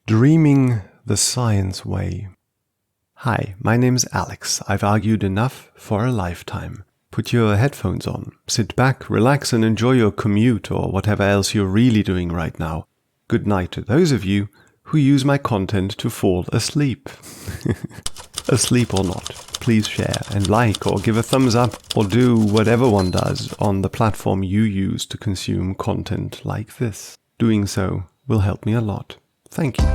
Dreaming the Science Way. Hi, my name's Alex. I've argued enough for a lifetime. Put your headphones on, sit back, relax and enjoy your commute or whatever else you're really doing right now. Good night to those of you who use my content to fall asleep. Asleep or not, please share and like or give a thumbs up or do whatever one does on the platform you use to consume content like this. Doing so will help me a lot. Thank you.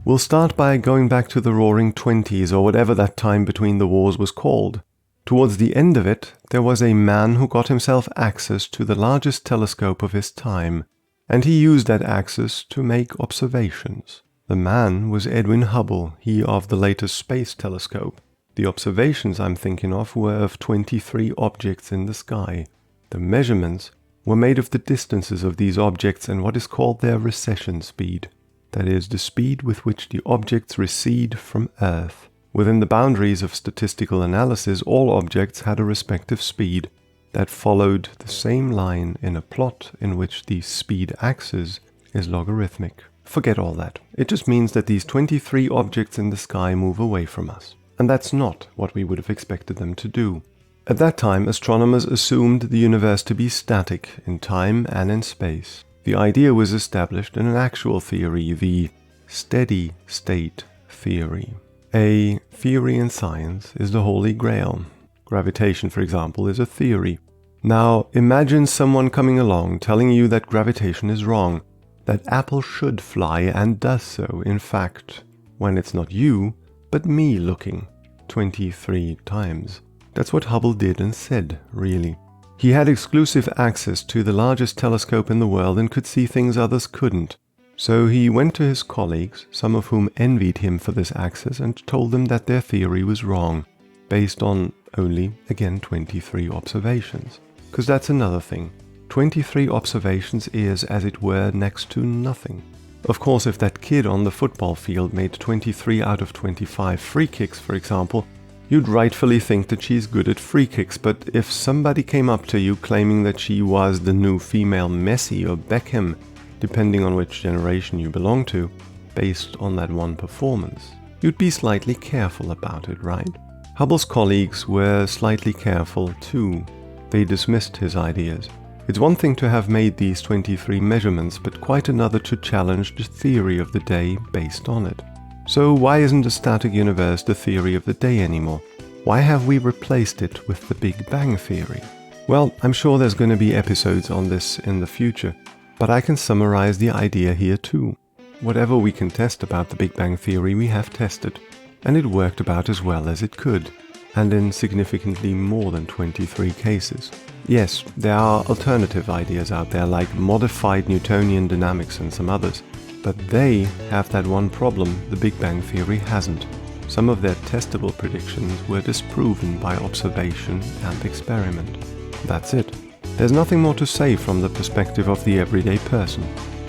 We'll start by going back to the Roaring Twenties or whatever that time between the wars was called. Towards the end of it, there was a man who got himself access to the largest telescope of his time, and he used that access to make observations. The man was Edwin Hubble, he of the latest space telescope. The observations I'm thinking of were of 23 objects in the sky. The measurements were made of the distances of these objects and what is called their recession speed. That is, the speed with which the objects recede from Earth. Within the boundaries of statistical analysis, all objects had a respective speed that followed the same line in a plot in which the speed axis is logarithmic. Forget all that. It just means that these 23 objects in the sky move away from us. And that's not what we would have expected them to do. At that time, astronomers assumed the universe to be static in time and in space. The idea was established in an actual theory, the steady state theory. A theory in science is the Holy Grail. Gravitation, for example, is a theory. Now, imagine someone coming along telling you that gravitation is wrong, that Apple should fly and does so, in fact, when it's not you, but me looking 23 times. That's what Hubble did and said, really. He had exclusive access to the largest telescope in the world and could see things others couldn't. So he went to his colleagues, some of whom envied him for this access, and told them that their theory was wrong, based on only, again, 23 observations. Because that's another thing. 23 observations is, as it were, next to nothing. Of course, if that kid on the football field made 23 out of 25 free kicks, for example, you'd rightfully think that she's good at free kicks, but if somebody came up to you claiming that she was the new female Messi or Beckham, depending on which generation you belong to, based on that one performance, you'd be slightly careful about it, right? Hubble's colleagues were slightly careful too. They dismissed his ideas. It's one thing to have made these 23 measurements, but quite another to challenge the theory of the day based on it. So why isn't a static universe the theory of the day anymore? Why have we replaced it with the Big Bang theory? Well, I'm sure there's going to be episodes on this in the future, but I can summarize the idea here too. Whatever we can test about the Big Bang theory we have tested, and it worked about as well as it could, and in significantly more than 23 cases. Yes, there are alternative ideas out there like modified Newtonian dynamics and some others, but they have that one problem the Big Bang theory hasn't. Some of their testable predictions were disproven by observation and experiment. That's it. There's nothing more to say from the perspective of the everyday person.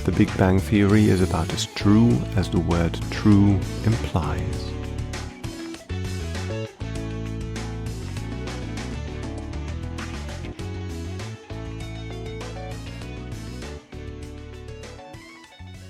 The Big Bang theory is about as true as the word true implies.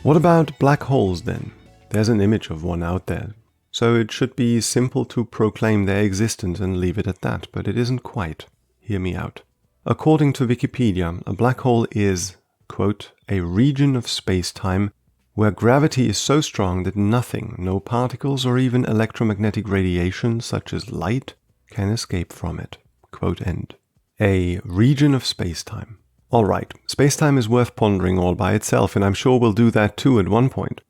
What about black holes then? There's an image of one out there, so it should be simple to proclaim their existence and leave it at that, but it isn't quite. Hear me out. According to Wikipedia, a black hole is, quote, a region of space-time where gravity is so strong that nothing, no particles or even electromagnetic radiation such as light, can escape from it. Quote end. A region of space-time. Alright, space-time is worth pondering all by itself, and I'm sure we'll do that too at one point.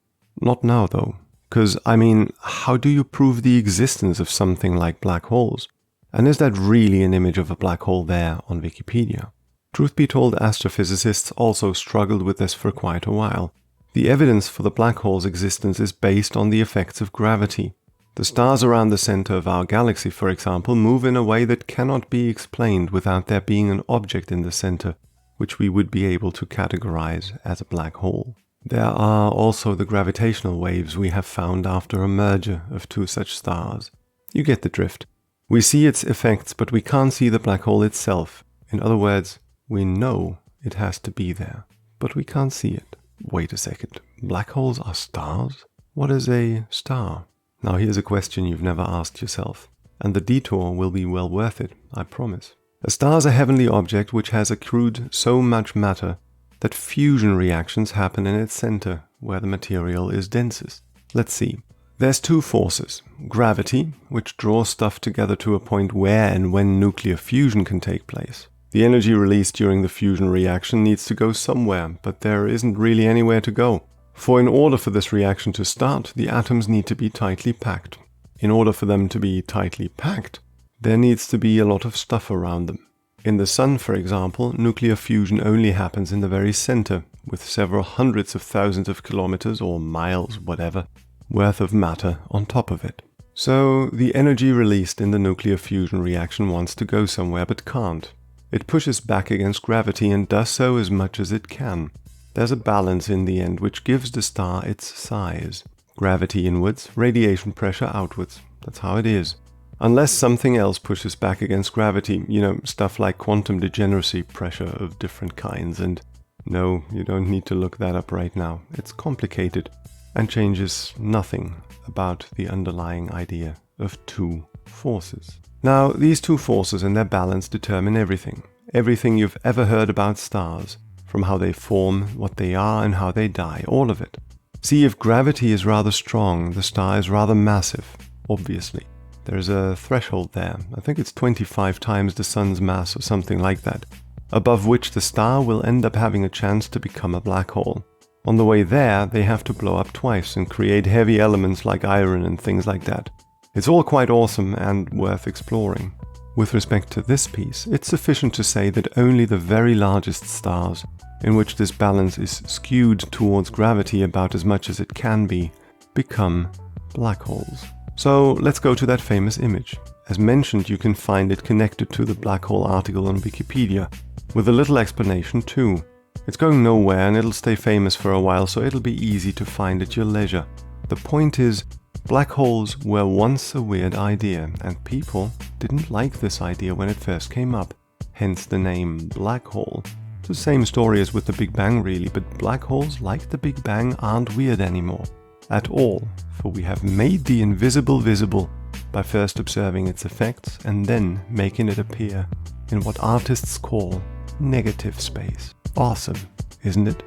Not now though, because, how do you prove the existence of something like black holes? And is that really an image of a black hole there on Wikipedia? Truth be told, astrophysicists also struggled with this for quite a while. The evidence for the black hole's existence is based on the effects of gravity. The stars around the center of our galaxy, for example, move in a way that cannot be explained without there being an object in the center, which we would be able to categorize as a black hole. There are also the gravitational waves we have found after a merger of two such stars. You get the drift. We see its effects, but we can't see the black hole itself. In other words, we know It has to be there, but we can't see it. Wait a second, black holes are stars? What is a star? Now here's a question you've never asked yourself, and the detour will be well worth it, I promise. A star is a heavenly object which has accrued so much matter that fusion reactions happen in its center, where the material is densest. Let's see. There's two forces. Gravity, which draws stuff together to a point where and when nuclear fusion can take place. The energy released during the fusion reaction needs to go somewhere, but there isn't really anywhere to go. For in order for this reaction to start, the atoms need to be tightly packed. In order for them to be tightly packed, there needs to be a lot of stuff around them. In the Sun, for example, nuclear fusion only happens in the very center, with several hundreds of thousands of kilometers or miles, whatever, worth of matter on top of it. So the energy released in the nuclear fusion reaction wants to go somewhere but can't. It pushes back against gravity and does so as much as it can. There's a balance in the end which gives the star its size. Gravity inwards, radiation pressure outwards. That's how it is. Unless something else pushes back against gravity, stuff like quantum degeneracy pressure of different kinds, and no, you don't need to look that up right now. It's complicated and changes nothing about the underlying idea of two forces. Now, these two forces and their balance determine everything. Everything you've ever heard about stars, from how they form, what they are, and how they die, all of it. See, if gravity is rather strong, the star is rather massive, obviously. There's a threshold there, I think it's 25 times the Sun's mass or something like that, above which the star will end up having a chance to become a black hole. On the way there, they have to blow up twice and create heavy elements like iron and things like that. It's all quite awesome and worth exploring. With respect to this piece, it's sufficient to say that only the very largest stars, in which this balance is skewed towards gravity about as much as it can be, become black holes. So let's go to that famous image. As mentioned, you can find it connected to the black hole article on Wikipedia, with a little explanation too. It's going nowhere and it'll stay famous for a while, so it'll be easy to find at your leisure. The point is, black holes were once a weird idea, and people didn't like this idea when it first came up, hence the name black hole. It's the same story as with the Big Bang really, but black holes like the Big Bang aren't weird anymore. At all, for we have made the invisible visible by first observing its effects and then making it appear in what artists call negative space. Awesome, isn't it?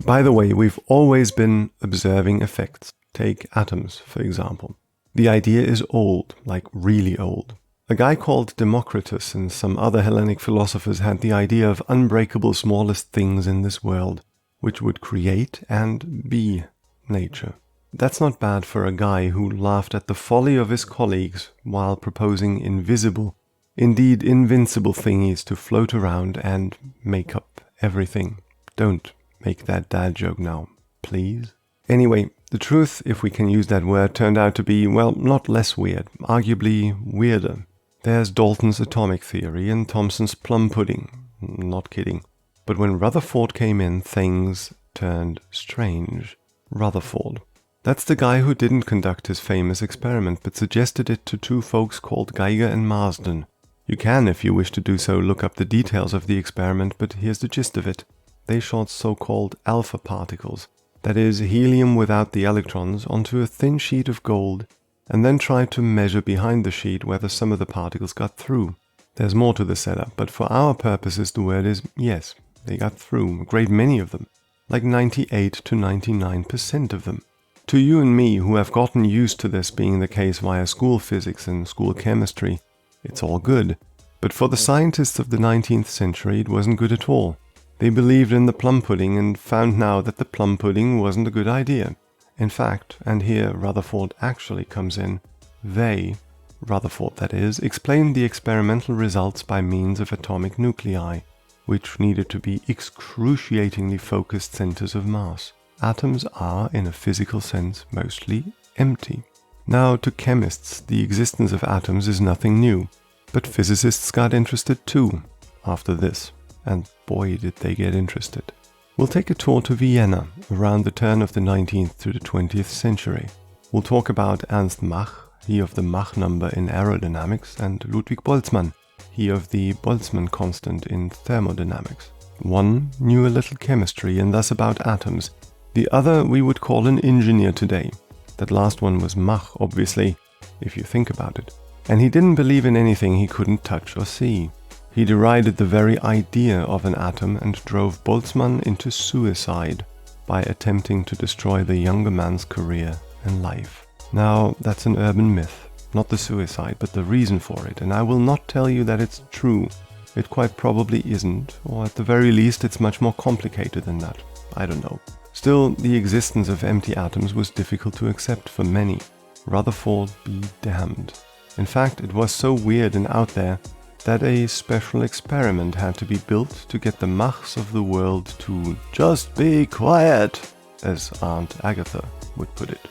By the way, we've always been observing effects. Take atoms, for example. The idea is old, like really old. A guy called Democritus and some other Hellenic philosophers had the idea of unbreakable smallest things in this world, which would create and be nature. That's not bad for a guy who laughed at the folly of his colleagues while proposing invisible, indeed invincible thingies to float around and make up everything. Don't make that dad joke now, please. Anyway, the truth, if we can use that word, turned out to be, well, not less weird, arguably weirder. There's Dalton's atomic theory and Thomson's plum pudding. Not kidding. But when Rutherford came in, things turned strange. Rutherford. That's the guy who didn't conduct his famous experiment, but suggested it to two folks called Geiger and Marsden. You can, if you wish to do so, look up the details of the experiment, but here's the gist of it. They shot so-called alpha particles, that is, helium without the electrons, onto a thin sheet of gold, and then tried to measure behind the sheet whether some of the particles got through. There's more to the setup, but for our purposes the word is yes, they got through, a great many of them, like 98 to 99% of them. To you and me, who have gotten used to this being the case via school physics and school chemistry, it's all good. But for the scientists of the 19th century it wasn't good at all. They believed in the plum pudding and found now that the plum pudding wasn't a good idea. In fact, and here Rutherford actually comes in, they, Rutherford that is, explained the experimental results by means of atomic nuclei, which needed to be excruciatingly focused centers of mass. Atoms are, in a physical sense, mostly empty. Now, to chemists, the existence of atoms is nothing new, but physicists got interested too, after this, and boy did they get interested. We'll take a tour to Vienna around the turn of the 19th to the 20th century. We'll talk about Ernst Mach, he of the Mach number in aerodynamics, and Ludwig Boltzmann, he of the Boltzmann constant in thermodynamics. One knew a little chemistry and thus about atoms. The other we would call an engineer today. That last one was Mach, obviously, if you think about it. And he didn't believe in anything he couldn't touch or see. He derided the very idea of an atom and drove Boltzmann into suicide by attempting to destroy the younger man's career and life. Now, that's an urban myth, not the suicide, but the reason for it, and I will not tell you that it's true. It quite probably isn't, or at the very least it's much more complicated than that. I don't know. Still, the existence of empty atoms was difficult to accept for many. Rutherford be damned. In fact, it was so weird and out there that a special experiment had to be built to get the Machs of the world to just be quiet, as Aunt Agatha would put it.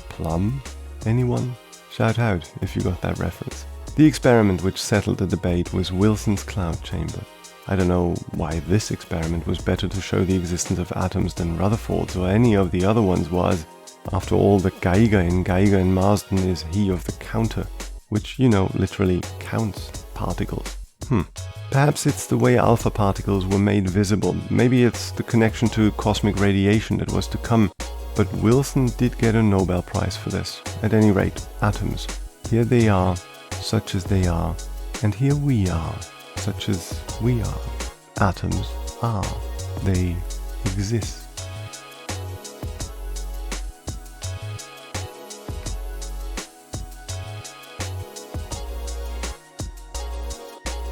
Plum? Anyone? Shout out if you got that reference. The experiment which settled the debate was Wilson's cloud chamber. I don't know why this experiment was better to show the existence of atoms than Rutherford's or any of the other ones was. After all, the Geiger in Marsden is he of the counter, which, literally counts particles. Perhaps it's the way alpha particles were made visible. Maybe it's the connection to cosmic radiation that was to come. But Wilson did get a Nobel Prize for this. At any rate, atoms. Here they are, such as they are. And here we are, such as we are. Atoms are. They exist.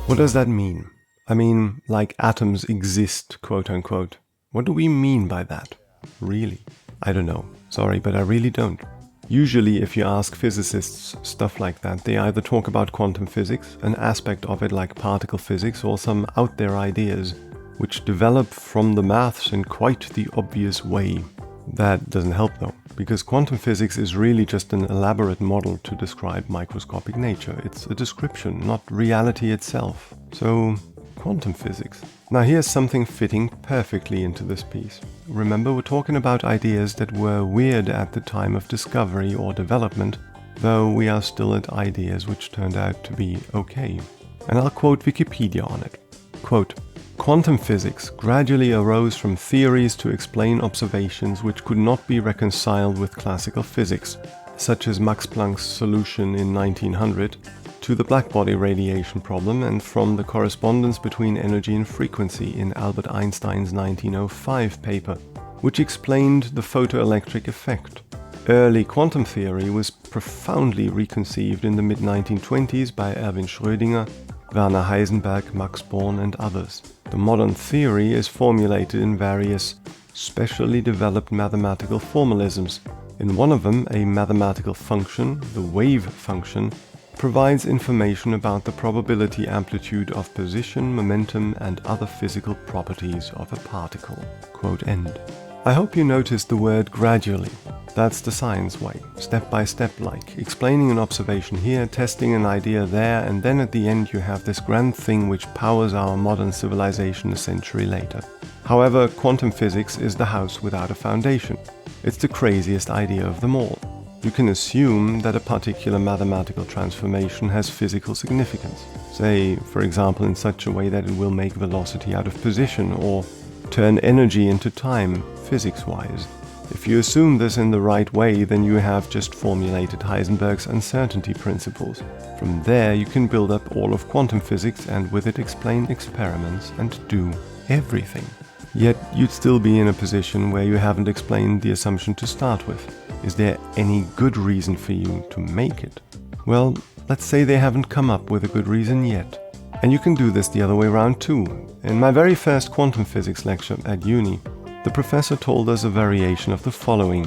What does that mean? I mean, like atoms exist, quote unquote. What do we mean by that? Really? I don't know. Sorry, but I really don't. Usually, if you ask physicists stuff like that, they either talk about quantum physics, an aspect of it like particle physics, or some out there ideas, which develop from the maths in quite the obvious way. That doesn't help though, because quantum physics is really just an elaborate model to describe microscopic nature. It's a description, not reality itself. So, quantum physics. Now here's something fitting perfectly into this piece. Remember, we're talking about ideas that were weird at the time of discovery or development, though we are still at ideas which turned out to be okay. And I'll quote Wikipedia on it. Quote, "Quantum physics gradually arose from theories to explain observations which could not be reconciled with classical physics, such as Max Planck's solution in 1900, to the blackbody radiation problem, and from the correspondence between energy and frequency in Albert Einstein's 1905 paper, which explained the photoelectric effect. Early quantum theory was profoundly reconceived in the mid-1920s by Erwin Schrödinger, Werner Heisenberg, Max Born, and others. The modern theory is formulated in various specially developed mathematical formalisms. In one of them, a mathematical function, the wave function, provides information about the probability amplitude of position, momentum, and other physical properties of a particle." Quote end. I hope you noticed the word gradually. That's the science way, step by step like, explaining an observation here, testing an idea there, and then at the end you have this grand thing which powers our modern civilization a century later. However, quantum physics is the house without a foundation. It's the craziest idea of them all. You can assume that a particular mathematical transformation has physical significance, say, for example, in such a way that it will make velocity out of position or turn energy into time, physics-wise. If you assume this in the right way, then you have just formulated Heisenberg's uncertainty principles. From there, you can build up all of quantum physics and with it explain experiments and do everything. Yet, you'd still be in a position where you haven't explained the assumption to start with. Is there any good reason for you to make it? Well, let's say they haven't come up with a good reason yet. And you can do this the other way around too. In my very first quantum physics lecture at uni, the professor told us a variation of the following.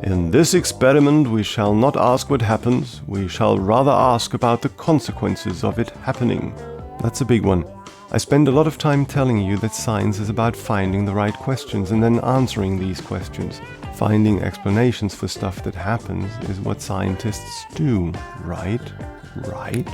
"In this experiment we shall not ask what happens, we shall rather ask about the consequences of it happening." That's a big one. I spend a lot of time telling you that science is about finding the right questions and then answering these questions. Finding explanations for stuff that happens is what scientists do, right? Right?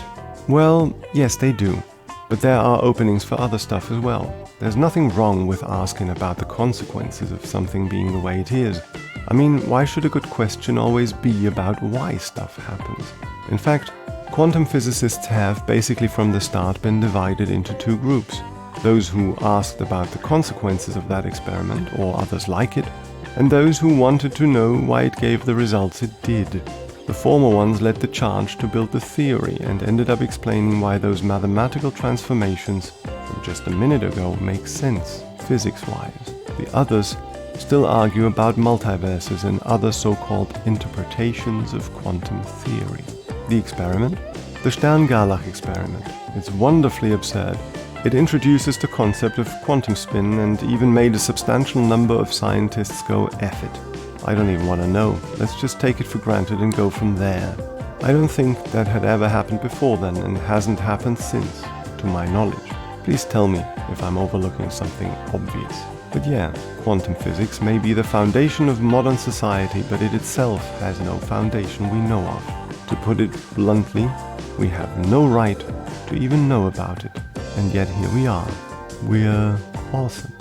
Well, yes, they do. But there are openings for other stuff as well. There's nothing wrong with asking about the consequences of something being the way it is. I mean, why should a good question always be about why stuff happens? In fact, quantum physicists have basically from the start been divided into two groups. Those who asked about the consequences of that experiment, or others like it, and those who wanted to know why it gave the results it did. The former ones led the charge to build the theory and ended up explaining why those mathematical transformations from just a minute ago make sense, physics-wise. The others still argue about multiverses and other so-called interpretations of quantum theory. The experiment? The Stern-Gerlach experiment. It's wonderfully absurd. It introduces the concept of quantum spin and even made a substantial number of scientists go F it. I don't even want to know. Let's just take it for granted and go from there. I don't think that had ever happened before then and hasn't happened since, to my knowledge. Please tell me if I'm overlooking something obvious. But yeah, quantum physics may be the foundation of modern society, but it itself has no foundation we know of. To put it bluntly, we have no right to even know about it. And yet here we are. We're awesome.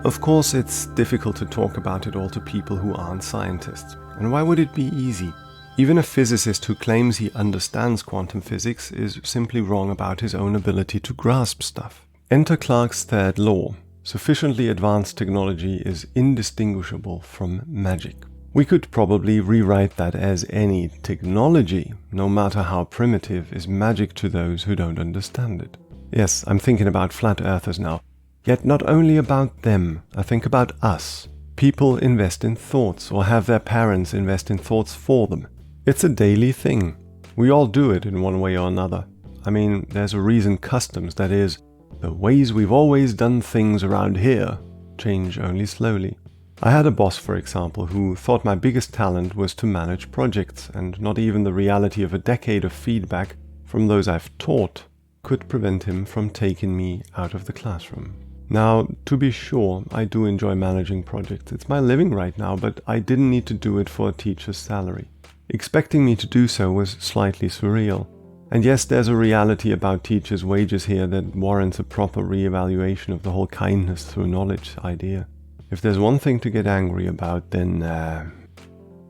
Of course, it's difficult to talk about it all to people who aren't scientists. And why would it be easy? Even a physicist who claims he understands quantum physics is simply wrong about his own ability to grasp stuff. Enter Clarke's third law. Sufficiently advanced technology is indistinguishable from magic. We could probably rewrite that as any technology, no matter how primitive, is magic to those who don't understand it. Yes, I'm thinking about flat earthers now. Yet not only about them, I think about us. People invest in thoughts or have their parents invest in thoughts for them. It's a daily thing. We all do it in one way or another. I mean, there's a reason customs, that is, the ways we've always done things around here, change only slowly. I had a boss, for example, who thought my biggest talent was to manage projects, and not even the reality of a decade of feedback from those I've taught could prevent him from taking me out of the classroom. Now, to be sure, I do enjoy managing projects. It's my living right now, but I didn't need to do it for a teacher's salary. Expecting me to do so was slightly surreal. And yes, there's a reality about teachers' wages here that warrants a proper re-evaluation of the whole kindness through knowledge idea. If there's one thing to get angry about, then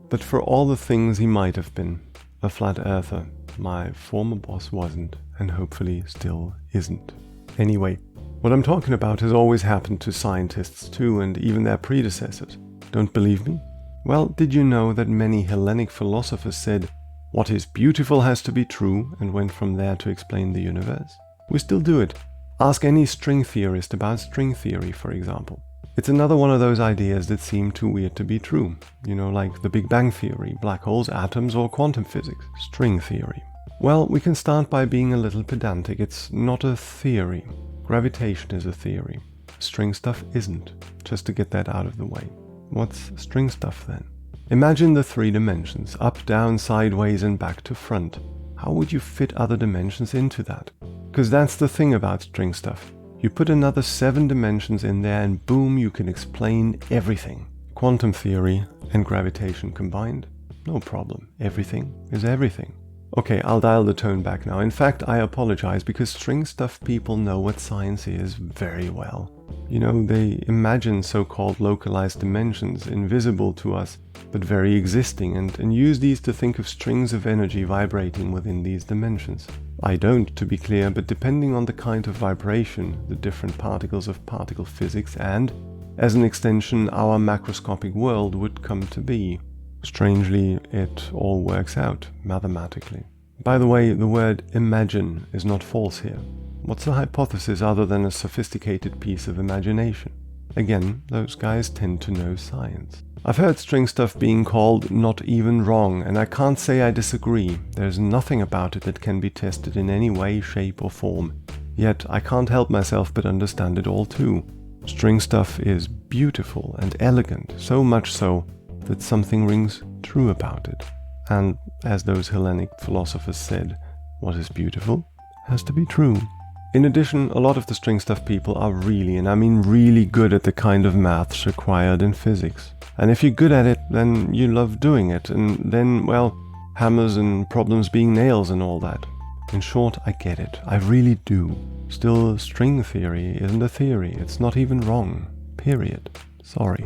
But for all the things he might have been, a flat earther, my former boss wasn't, and hopefully still isn't. Anyway, what I'm talking about has always happened to scientists too, and even their predecessors. Don't believe me? Well, did you know that many Hellenic philosophers said, "What is beautiful has to be true," and went from there to explain the universe? We still do it. Ask any string theorist about string theory, for example. It's another one of those ideas that seem too weird to be true. You know, like the Big Bang Theory, black holes, atoms, or quantum physics. String theory. Well, we can start by being a little pedantic. It's not a theory. Gravitation is a theory. String stuff isn't, just to get that out of the way. What's string stuff then? Imagine the 3 dimensions, up, down, sideways, and back to front. How would you fit other dimensions into that? Because that's the thing about string stuff. You put another 7 dimensions in there and boom, you can explain everything. Quantum theory and gravitation combined? No problem. Everything is everything. Okay, I'll dial the tone back now. In fact, I apologize because string stuff people know what science is very well. You know, they imagine so-called localized dimensions, invisible to us, but very existing, and use these to think of strings of energy vibrating within these dimensions. I don't, to be clear, but depending on the kind of vibration, the different particles of particle physics and, as an extension, our macroscopic world would come to be. Strangely, it all works out mathematically. By the way, the word imagine is not false here. What's the hypothesis other than a sophisticated piece of imagination? Again, those guys tend to know science. I've heard string stuff being called not even wrong, and I can't say I disagree. There's nothing about it that can be tested in any way, shape or form. Yet I can't help myself but understand it all too. String stuff is beautiful and elegant, so much so that something rings true about it. And as those Hellenic philosophers said, what is beautiful has to be true. In addition, a lot of the string stuff people are really, and I mean really good at the kind of maths required in physics. And if you're good at it, then you love doing it, and then, well, hammers and problems being nails and all that. In short, I get it. I really do. Still, string theory isn't a theory. It's not even wrong. Period. Sorry.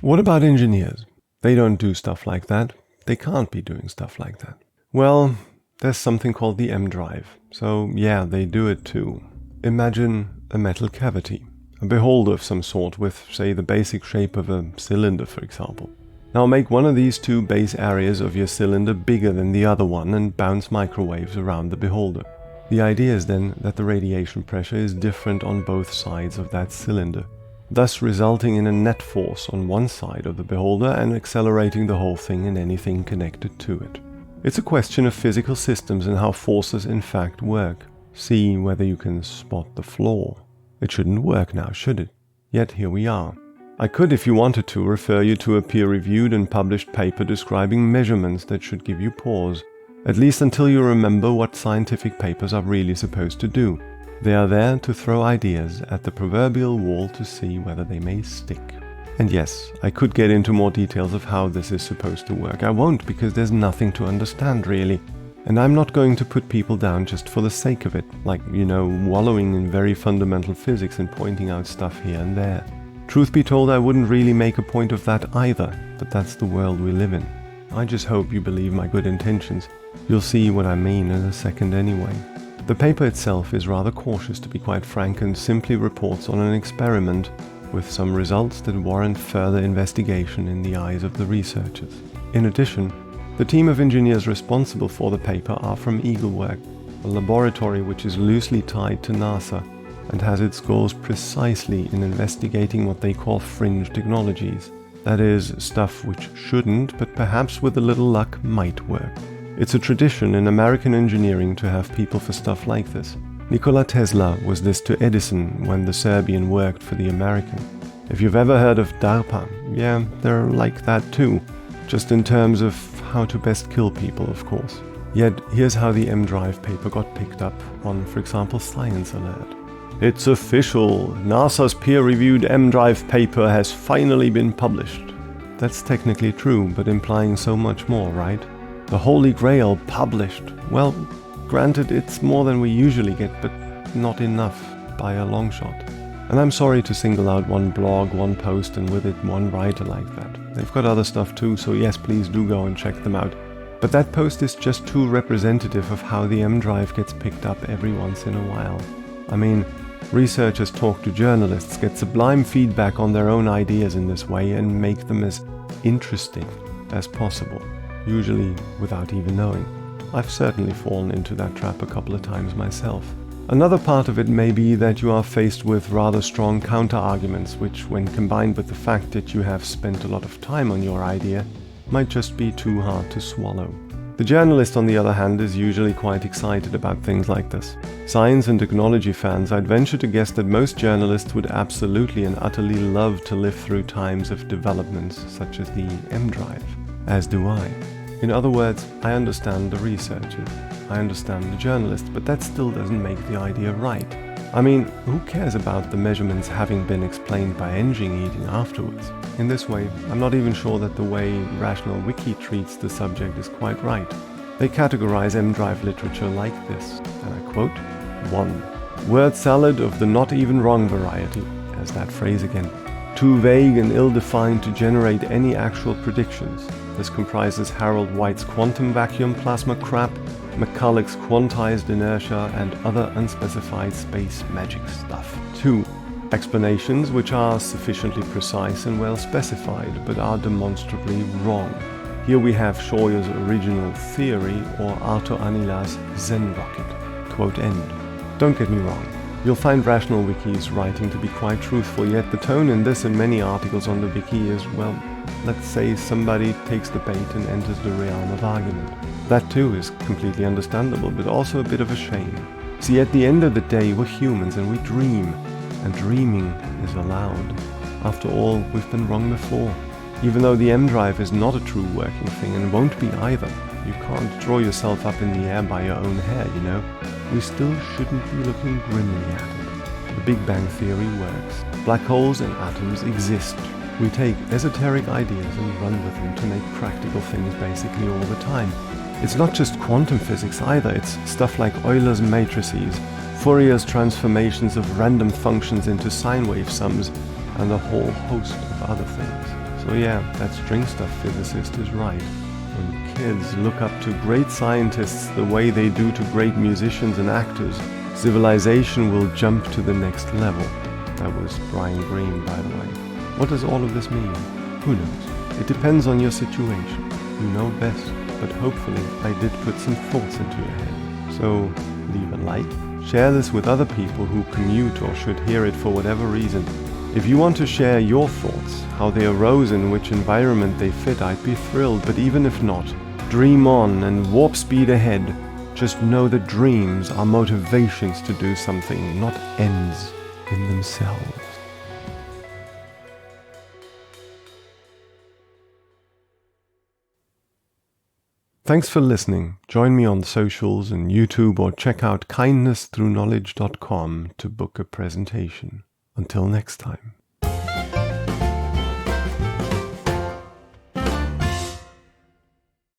What about engineers? They don't do stuff like that. They can't be doing stuff like that. Well, there's something called the M drive. So yeah, they do it too. Imagine a metal cavity, a beholder of some sort with, say, the basic shape of a cylinder, for example. Now make one of these two base areas of your cylinder bigger than the other one and bounce microwaves around the beholder. The idea is then that the radiation pressure is different on both sides of that cylinder, thus resulting in a net force on one side of the beholder and accelerating the whole thing and anything connected to it. It's a question of physical systems and how forces in fact work. See whether you can spot the flaw. It shouldn't work now, should it? Yet here we are. I could, if you wanted to, refer you to a peer-reviewed and published paper describing measurements that should give you pause, at least until you remember what scientific papers are really supposed to do. They are there to throw ideas at the proverbial wall to see whether they may stick. And yes, I could get into more details of how this is supposed to work. I won't, because there's nothing to understand really. And I'm not going to put people down just for the sake of it, like, wallowing in very fundamental physics and pointing out stuff here and there. Truth be told, I wouldn't really make a point of that either, but that's the world we live in. I just hope you believe my good intentions. You'll see what I mean in a second anyway. The paper itself is rather cautious, to be quite frank, and simply reports on an experiment with some results that warrant further investigation in the eyes of the researchers. In addition, the team of engineers responsible for the paper are from Eaglework, a laboratory which is loosely tied to NASA and has its goals precisely in investigating what they call fringe technologies. That is, stuff which shouldn't, but perhaps with a little luck might work. It's a tradition in American engineering to have people for stuff like this. Nikola Tesla was this to Edison when the Serbian worked for the American. If you've ever heard of DARPA, yeah, they're like that too, just in terms of how to best kill people, of course. Yet here's how the M-Drive paper got picked up on, for example, Science Alert. It's official! NASA's peer-reviewed M-Drive paper has finally been published. That's technically true, but implying so much more, right? The Holy Grail published. Well, granted, it's more than we usually get, but not enough by a long shot. And I'm sorry to single out one blog, one post, and with it one writer like that. They've got other stuff too, so yes, please do go and check them out. But that post is just too representative of how the M-Drive gets picked up every once in a while. I mean, researchers talk to journalists, get sublime feedback on their own ideas in this way, and make them as interesting as possible, usually without even knowing. I've certainly fallen into that trap a couple of times myself. Another part of it may be that you are faced with rather strong counter-arguments, which, when combined with the fact that you have spent a lot of time on your idea, might just be too hard to swallow. The journalist, on the other hand, is usually quite excited about things like this. Science and technology fans, I'd venture to guess that most journalists would absolutely and utterly love to live through times of developments such as the M-Drive, as do I. In other words, I understand the researchers, I understand the journalists, but that still doesn't make the idea right. I mean, who cares about the measurements having been explained by engine eating afterwards? In this way, I'm not even sure that the way Rational Wiki treats the subject is quite right. They categorize M-Drive literature like this, and I quote, 1. Word salad of the not even wrong variety, as that phrase again. Too vague and ill-defined to generate any actual predictions. This comprises Harold White's quantum vacuum plasma crap, McCulloch's quantized inertia, and other unspecified space magic stuff. 2. Explanations which are sufficiently precise and well specified, but are demonstrably wrong. Here we have Scheuer's original theory or Arthur Anila's Zen rocket. Quote end. Don't get me wrong. You'll find Rational Wiki's writing to be quite truthful, yet the tone in this and many articles on the wiki is, well, let's say somebody takes the bait and enters the realm of argument. That too is completely understandable, but also a bit of a shame. See, at the end of the day, we're humans and we dream, and dreaming is allowed. After all, we've been wrong before. Even though the M drive is not a true working thing and won't be either, you can't draw yourself up in the air by your own hair, you know. We still shouldn't be looking grimly at it. The Big Bang Theory works. Black holes and atoms exist. We take esoteric ideas and run with them to make practical things basically all the time. It's not just quantum physics either, it's stuff like Euler's matrices, Fourier's transformations of random functions into sine wave sums, and a whole host of other things. So yeah, that string stuff physicist is right. When kids look up to great scientists the way they do to great musicians and actors, civilization will jump to the next level. That was Brian Greene, by the way. What does all of this mean? Who knows? It depends on your situation. You know best, but hopefully I did put some thoughts into your head. So leave a like, share this with other people who commute or should hear it for whatever reason. If you want to share your thoughts, how they arose and which environment they fit, I'd be thrilled, but even if not, dream on and warp speed ahead. Just know that dreams are motivations to do something, not ends in themselves. Thanks for listening. Join me on socials and YouTube or check out kindnessthrough knowledge.com to book a presentation. Until next time.